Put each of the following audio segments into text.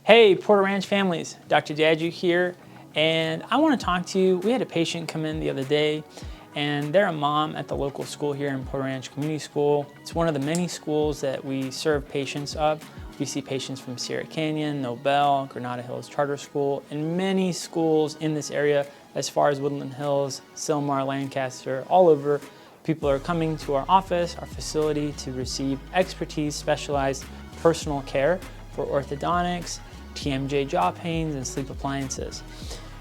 Hey, Porter Ranch families, Dr. Dadju here, and I want to talk to you. We had a patient come in the other day, and they're a mom at the local school here in Porter Ranch Community School. It's one of the many schools that we serve patients of. We see patients from Sierra Canyon, Nobel, Granada Hills Charter School, and many schools in this area as far as Woodland Hills, Sylmar, Lancaster, all over. People are coming to our office, our facility, to receive expertise, specialized personal care for orthodontics, TMJ jaw pains, and sleep appliances.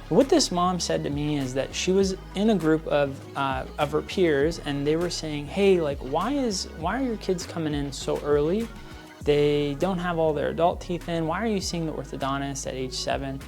What this mom said to me is that she was in a group of her peers, and they were saying, hey, like, why are your kids coming in so early? They don't have all their adult teeth in. Why are you seeing the orthodontist at age 7?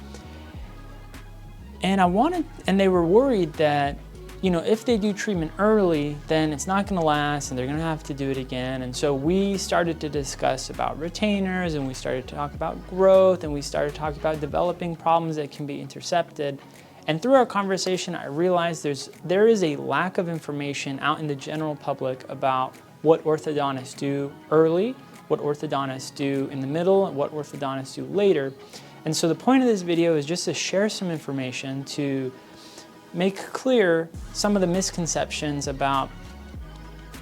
And they were worried that, you know, if they do treatment early, then it's not going to last and they're going to have to do it again. And so we started to discuss about retainers, and we started to talk about growth, and we started to talk about developing problems that can be intercepted. And through our conversation, I realized there is a lack of information out in the general public about what orthodontists do early, what orthodontists do in the middle, and what orthodontists do later. And so the point of this video is just to share some information to make clear some of the misconceptions about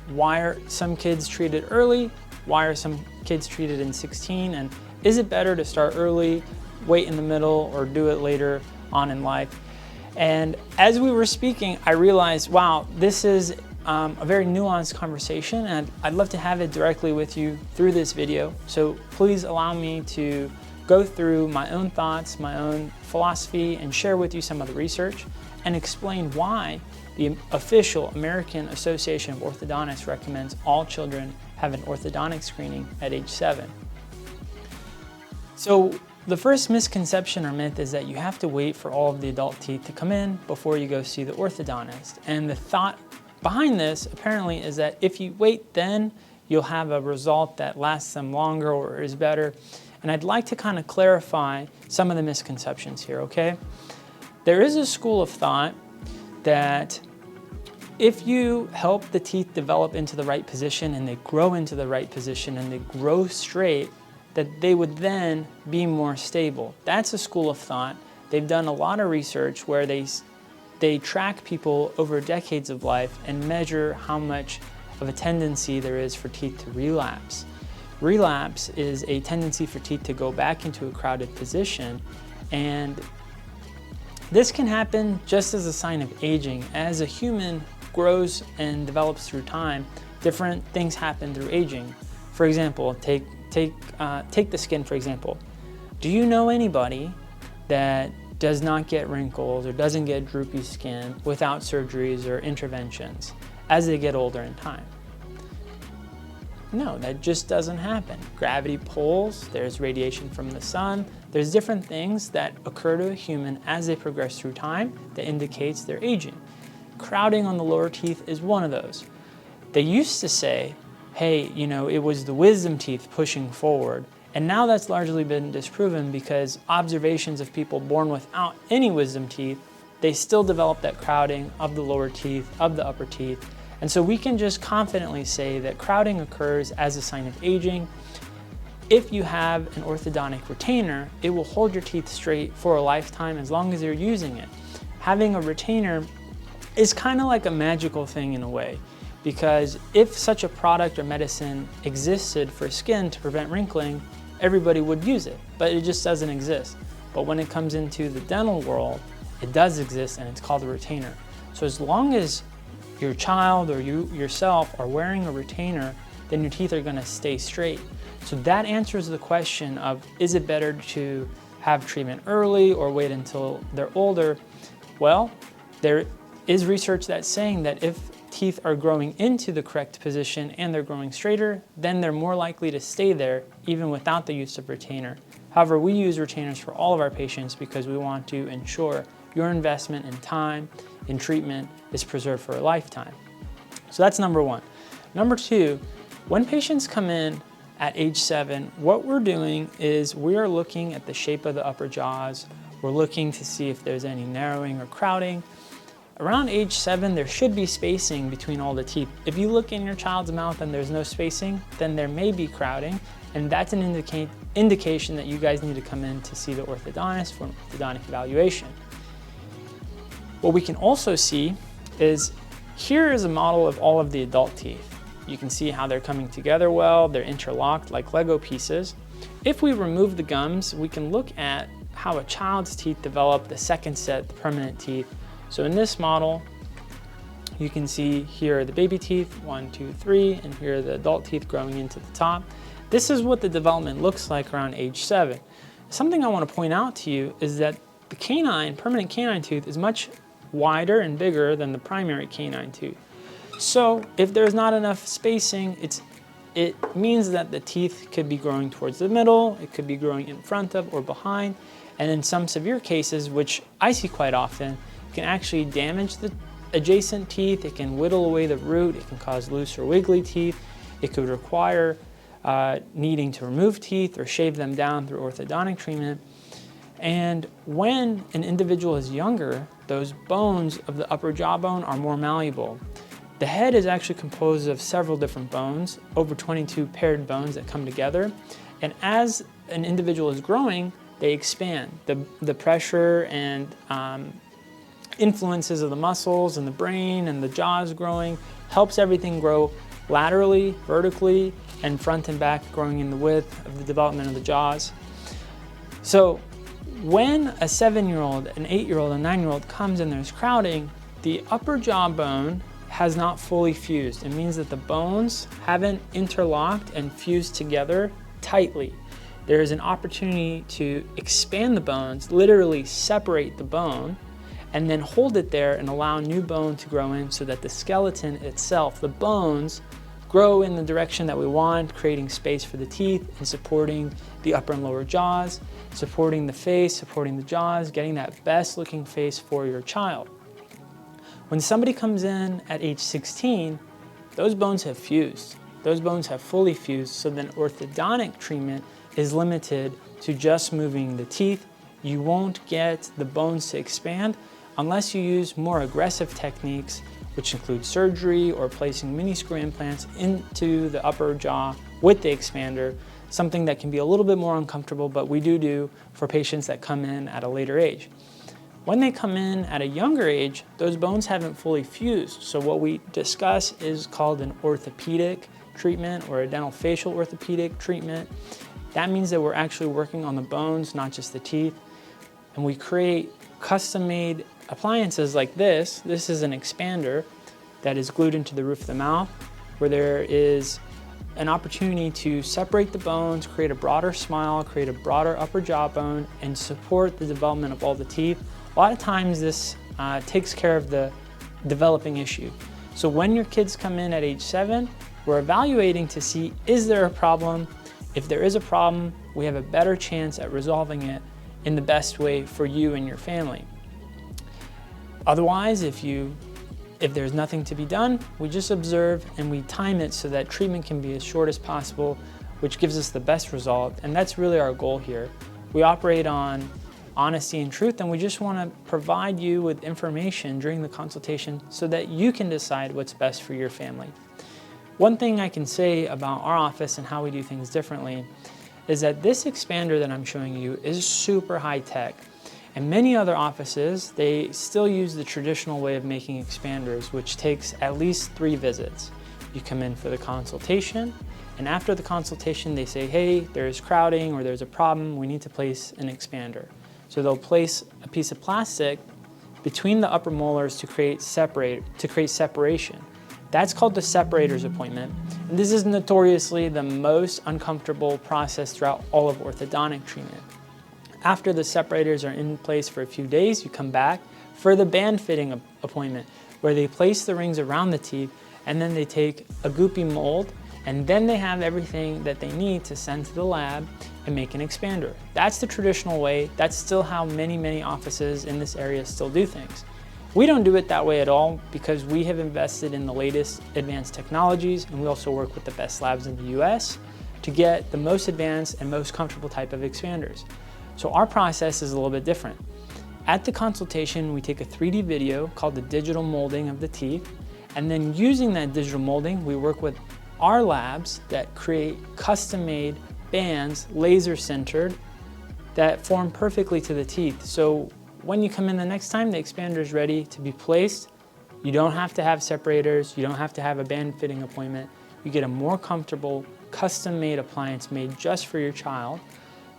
why are some kids treated early, why are some kids treated in 16, and is it better to start early, wait in the middle, or do it later on in life? And as we were speaking, I realized, wow, this is a very nuanced conversation, and I'd love to have it directly with you through this video. So please allow me to go through my own thoughts, my own philosophy, and share with you some of the research, and explain why the official American Association of Orthodontists recommends all children have an orthodontic screening at age 7. So the first misconception or myth is that you have to wait for all of the adult teeth to come in before you go see the orthodontist. And the thought behind this apparently is that if you wait, then you'll have a result that lasts them longer or is better. And I'd like to kind of clarify some of the misconceptions here, okay? There is a school of thought that if you help the teeth develop into the right position and they grow into the right position and they grow straight, that they would then be more stable. That's a school of thought. They've done a lot of research where they track people over decades of life and measure how much of a tendency there is for teeth to relapse. Relapse is a tendency for teeth to go back into a crowded position, and this can happen just as a sign of aging. As a human grows and develops through time, different things happen through aging. For example, take the skin, for example. Do you know anybody that does not get wrinkles or doesn't get droopy skin without surgeries or interventions as they get older in time? No, that just doesn't happen. Gravity pulls, there's radiation from the sun, there's different things that occur to a human as they progress through time that indicates they're aging. Crowding on the lower teeth is one of those. They used to say, hey, you know, it was the wisdom teeth pushing forward, and now that's largely been disproven because observations of people born without any wisdom teeth, they still develop that crowding of the lower teeth, of the upper teeth. And so we can just confidently say that crowding occurs as a sign of aging. If you have an orthodontic retainer, it will hold your teeth straight for a lifetime as long as you're using it. Having a retainer is kind of like a magical thing in a way, because if such a product or medicine existed for skin to prevent wrinkling, everybody would use it, but it just doesn't exist. But when it comes into the dental world, it does exist, and it's called a retainer. So as long as your child or you yourself are wearing a retainer, then your teeth are going to stay straight. So that answers the question of, is it better to have treatment early or wait until they're older? Well, there is research that's saying that if teeth are growing into the correct position and they're growing straighter, then they're more likely to stay there even without the use of retainer. However, we use retainers for all of our patients because we want to ensure your investment in time, in treatment, is preserved for a lifetime. So that's number one. Number two, when patients come in at age 7, what we're doing is we are looking at the shape of the upper jaws. We're looking to see if there's any narrowing or crowding. Around age 7, there should be spacing between all the teeth. If you look in your child's mouth and there's no spacing, then there may be crowding, and that's an indication that you guys need to come in to see the orthodontist for an orthodontic evaluation. What we can also see is, here is a model of all of the adult teeth. You can see how they're coming together well, they're interlocked like Lego pieces. If we remove the gums, we can look at how a child's teeth develop the second set, the permanent teeth. So in this model, you can see here are the baby teeth, 1, 2, 3, and here are the adult teeth growing into the top. This is what the development looks like around age 7. Something I want to point out to you is that the permanent canine tooth is much wider and bigger than the primary canine tooth. So if there's not enough spacing, it means that the teeth could be growing towards the middle, it could be growing in front of or behind, and in some severe cases, which I see quite often, it can actually damage the adjacent teeth, it can whittle away the root, it can cause loose or wiggly teeth, it could require needing to remove teeth or shave them down through orthodontic treatment. And when an individual is younger, those bones of the upper jawbone are more malleable. The head is actually composed of several different bones, over 22 paired bones that come together. And as an individual is growing, they expand. The pressure and influences of the muscles and the brain and the jaws growing helps everything grow laterally, vertically, and front and back, growing in the width of the development of the jaws. So when a 7-year-old, an 8-year-old, a 9-year-old comes and there's crowding, the upper jawbone has not fully fused. It means that the bones haven't interlocked and fused together tightly. There is an opportunity to expand the bones, literally separate the bone, and then hold it there and allow new bone to grow in so that the skeleton itself, the bones, grow in the direction that we want, creating space for the teeth and supporting the upper and lower jaws, supporting the face, supporting the jaws, getting that best looking face for your child. When somebody comes in at age 16, those bones have fused. Those bones have fully fused, so then orthodontic treatment is limited to just moving the teeth. You won't get the bones to expand unless you use more aggressive techniques, which include surgery or placing mini screw implants into the upper jaw with the expander, something that can be a little bit more uncomfortable, but we do for patients that come in at a later age. When they come in at a younger age, those bones haven't fully fused. So what we discuss is called an orthopedic treatment or a dental facial orthopedic treatment. That means that we're actually working on the bones, not just the teeth. And we create custom-made appliances like this. This is an expander that is glued into the roof of the mouth, where there is an opportunity to separate the bones, create a broader smile, create a broader upper jawbone, and support the development of all the teeth. A lot of times this takes care of the developing issue. So when your kids come in at age 7, we're evaluating to see, is there a problem? If there is a problem, we have a better chance at resolving it in the best way for you and your family. Otherwise, if there's nothing to be done, we just observe and we time it so that treatment can be as short as possible, which gives us the best result. And that's really our goal here. We operate on honesty and truth, and we just want to provide you with information during the consultation so that you can decide what's best for your family. One thing I can say about our office and how we do things differently is that this expander that I'm showing you is super high tech. And many other offices, they still use the traditional way of making expanders, which takes at least 3 visits. You come in for the consultation, and after the consultation, they say, hey, there's crowding or there's a problem, we need to place an expander. So they'll place a piece of plastic between the upper molars to create separation. That's called the separator's appointment. And this is notoriously the most uncomfortable process throughout all of orthodontic treatment. After the separators are in place for a few days, you come back for the band fitting appointment, where they place the rings around the teeth and then they take a goopy mold, and then they have everything that they need to send to the lab and make an expander. That's the traditional way. That's still how many offices in this area still do things. We don't do it that way at all because we have invested in the latest advanced technologies, and we also work with the best labs in the US to get the most advanced and most comfortable type of expanders. So our process is a little bit different. At the consultation, we take a 3D video called the digital molding of the teeth, and then using that digital molding, we work with our labs that create custom-made bands, laser-centered, that form perfectly to the teeth. So when you come in the next time, the expander is ready to be placed. You don't have to have separators, you don't have to have a band fitting appointment. You get a more comfortable, custom-made appliance made just for your child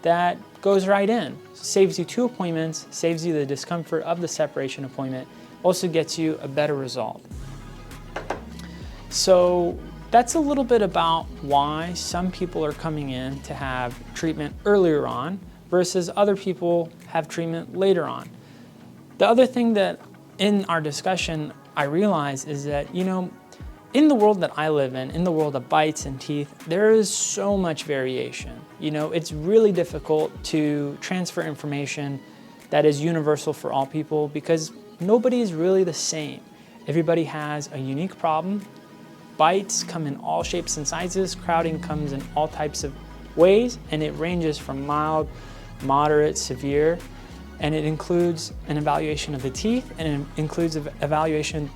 that goes right in. Saves you 2 appointments, saves you the discomfort of the separation appointment, also gets you a better result. So that's a little bit about why some people are coming in to have treatment earlier on versus other people have treatment later on. The other thing that in our discussion I realize is that, in the world that I live in the world of bites and teeth, there is so much variation. It's really difficult to transfer information that is universal for all people because nobody is really the same. Everybody has a unique problem. Bites come in all shapes and sizes, crowding comes in all types of ways, and it ranges from mild, moderate, severe, and it includes an evaluation of the teeth, and it includes an evaluation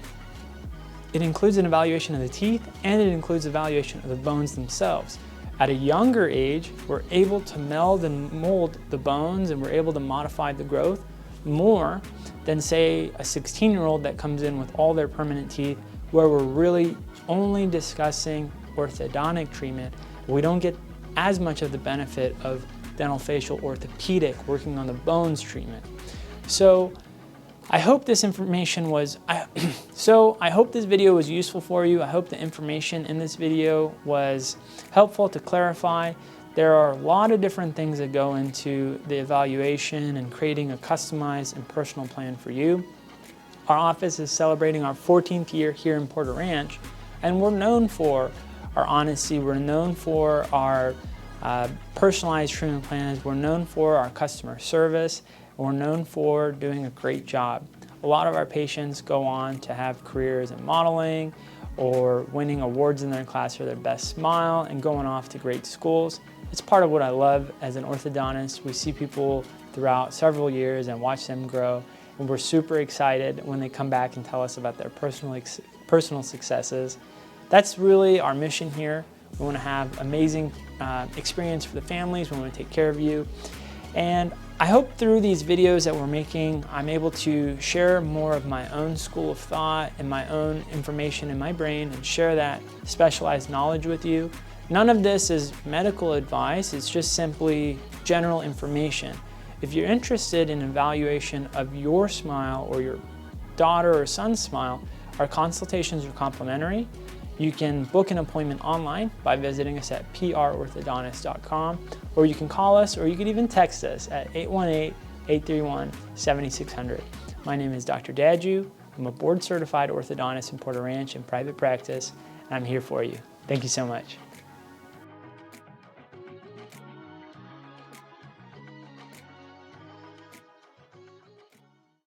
of the teeth, and it includes evaluation of the bones themselves. At a younger age, we're able to meld and mold the bones, and we're able to modify the growth more than, say, a 16-year-old that comes in with all their permanent teeth, where we're really only discussing orthodontic treatment. We don't get as much of the benefit of dental facial orthopedic, working on the bones treatment. So I hope this information was, I hope this video was useful for you. I hope the information in this video was helpful to clarify. There are a lot of different things that go into the evaluation and creating a customized and personal plan for you. Our office is celebrating our 14th year here in Porter Ranch, and we're known for our honesty. We're known for our personalized treatment plans. We're known for our customer service. We're known for doing a great job. A lot of our patients go on to have careers in modeling or winning awards in their class for their best smile and going off to great schools. It's part of what I love as an orthodontist. We see people throughout several years and watch them grow, and we're super excited when they come back and tell us about their personal successes. That's really our mission here. We want to have amazing experience for the families. We want to take care of you. And I hope through these videos that we're making, I'm able to share more of my own school of thought and my own information in my brain and share that specialized knowledge with you. None of this is medical advice. It's just simply general information. If you're interested in evaluation of your smile or your daughter or son's smile, our consultations are complimentary. You can book an appointment online by visiting us at prorthodontist.com, or you can call us, or you can even text us at 818-831-7600. My name is Dr. Dadju. I'm a board-certified orthodontist in Porter Ranch in private practice, and I'm here for you. Thank you so much.